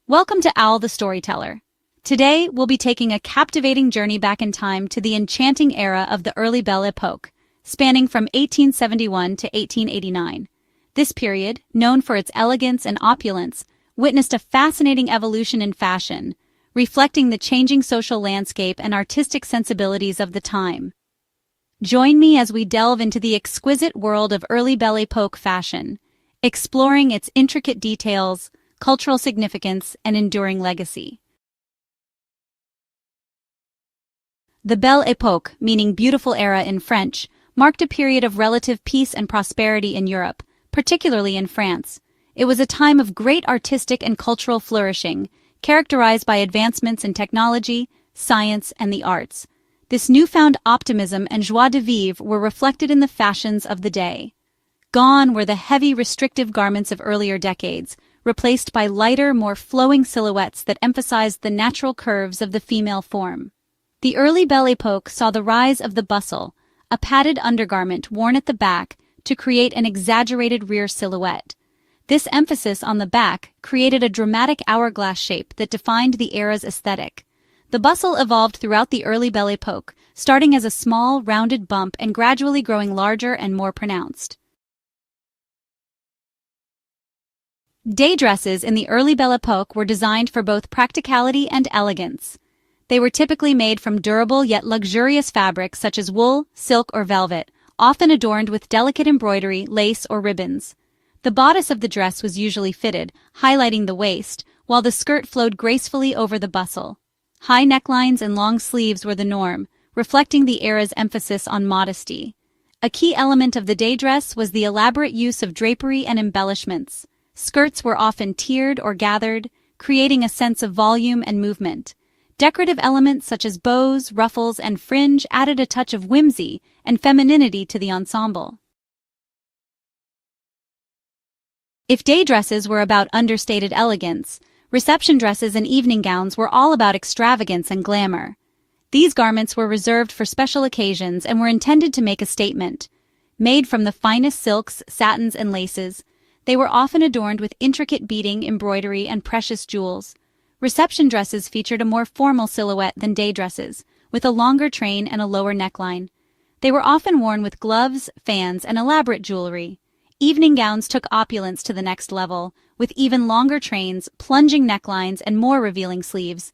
Welcome to Owl the Storyteller. Today, we'll be taking a captivating journey back in time to the enchanting era of the early Belle Époque, spanning from 1871 to 1889. This period, known for its elegance and opulence, witnessed a fascinating evolution in fashion, reflecting the changing social landscape and artistic sensibilities of the time. Join me as we delve into the exquisite world of early Belle Époque fashion, exploring its intricate details, cultural significance, and enduring legacy. The Belle Époque, meaning beautiful era in French, marked a period of relative peace and prosperity in Europe, particularly in France. It was a time of great artistic and cultural flourishing, characterized by advancements in technology, science, and the arts. This newfound optimism and joie de vivre were reflected in the fashions of the day. Gone were the heavy, restrictive garments of earlier decades, replaced by lighter, more flowing silhouettes that emphasized the natural curves of the female form. The early Belle Époque saw the rise of the bustle, a padded undergarment worn at the back to create an exaggerated rear silhouette. This emphasis on the back created a dramatic hourglass shape that defined the era's aesthetic. The bustle evolved throughout the early Belle Époque, starting as a small, rounded bump and gradually growing larger and more pronounced. Day dresses in the early Belle Époque were designed for both practicality and elegance. They were typically made from durable yet luxurious fabrics such as wool, silk, or velvet, often adorned with delicate embroidery, lace, or ribbons. The bodice of the dress was usually fitted, highlighting the waist, while the skirt flowed gracefully over the bustle. High necklines and long sleeves were the norm, reflecting the era's emphasis on modesty. A key element of the day dress was the elaborate use of drapery and embellishments. Skirts were often tiered or gathered, creating a sense of volume and movement. Decorative elements such as bows, ruffles, and fringe added a touch of whimsy and femininity to the ensemble. If day dresses were about understated elegance, reception dresses and evening gowns were all about extravagance and glamour. These garments were reserved for special occasions and were intended to make a statement. Made from the finest silks, satins, and laces, they were often adorned with intricate beading, embroidery, and precious jewels. Reception dresses featured a more formal silhouette than day dresses, with a longer train and a lower neckline. They were often worn with gloves, fans, and elaborate jewelry. Evening gowns took opulence to the next level, with even longer trains, plunging necklines, and more revealing sleeves.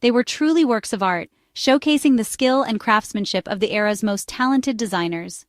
They were truly works of art, showcasing the skill and craftsmanship of the era's most talented designers.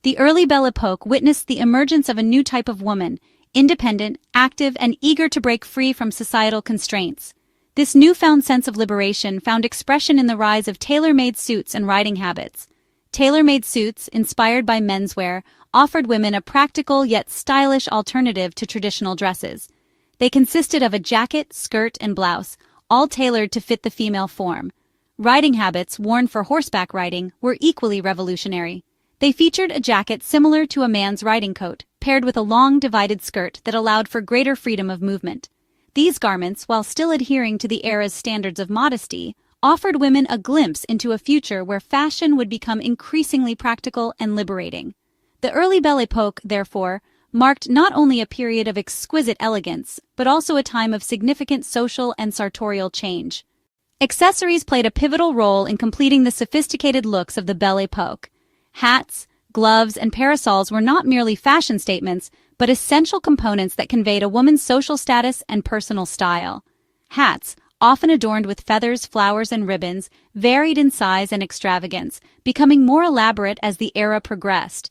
The early Belle Époque witnessed the emergence of a new type of woman, independent, active, and eager to break free from societal constraints. This newfound sense of liberation found expression in the rise of tailor-made suits and riding habits. Tailor-made suits, inspired by menswear, offered women a practical yet stylish alternative to traditional dresses. They consisted of a jacket, skirt, and blouse, all tailored to fit the female form. Riding habits, worn for horseback riding, were equally revolutionary. They featured a jacket similar to a man's riding coat, paired with a long divided skirt that allowed for greater freedom of movement. These garments, while still adhering to the era's standards of modesty, offered women a glimpse into a future where fashion would become increasingly practical and liberating. The early Belle Époque, therefore, marked not only a period of exquisite elegance, but also a time of significant social and sartorial change. Accessories played a pivotal role in completing the sophisticated looks of the Belle Époque. Hats, gloves, and parasols were not merely fashion statements, but essential components that conveyed a woman's social status and personal style. Hats, often adorned with feathers, flowers, and ribbons, varied in size and extravagance, becoming more elaborate as the era progressed.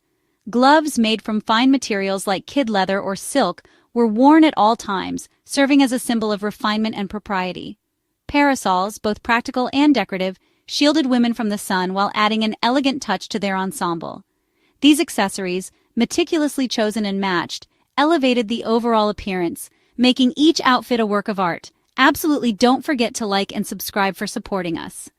Gloves made from fine materials like kid leather or silk were worn at all times, serving as a symbol of refinement and propriety. Parasols, both practical and decorative, shielded women from the sun while adding an elegant touch to their ensemble. These accessories, meticulously chosen and matched, elevated the overall appearance, making each outfit a work of art. Absolutely don't forget to like and subscribe for supporting us.